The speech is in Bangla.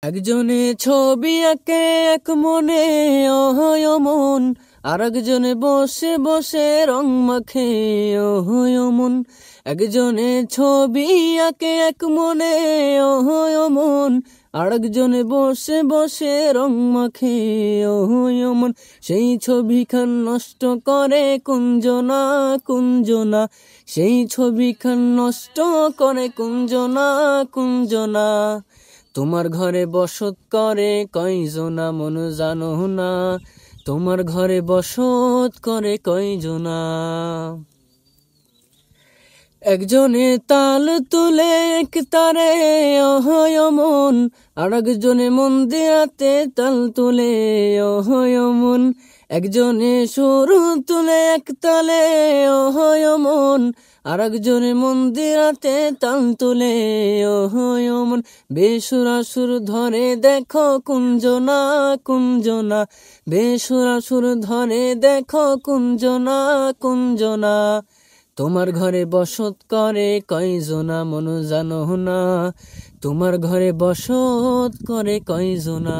একজনে ছবি আঁকে এক মনে অহয় মন, আর একজনে বসে বসে রং মাখে অহয় মন। একজনে ছবি আঁকে এক মনে অহয় মন, আর একজনে বসে বসে রং মাখে অহয় মন। সেই ছবিখান নষ্ট করে কুঞ্জনা কুঞ্জনা, সেই ছবিখান নষ্ট করে কুঞ্জনা কুঞ্জনা। তোমার ঘরে বসত করে কয়জনা মন জানো না, তোমার ঘরে বসত করে কয়জনা। একজনে তাল তুলে এক তারে অহয় মন, আর একজনে মন্দিরাতে তাল তুলে অহয় মন। একজনে সুর তুলে এক তালে অহয় মন, আর একজনে মন্দিরাতে তাল তুলে অহয় মন। বেসুরা সুর ধরে দেখো কুঞ্জনা কুঞ্জনা, বেসুরা সুর ধরে দেখো কুঞ্জনা কুঞ্জনা। তোমার ঘরে বসত করে কয়জনা মন জানো না, তোমার ঘরে বসত করে কয়জনা।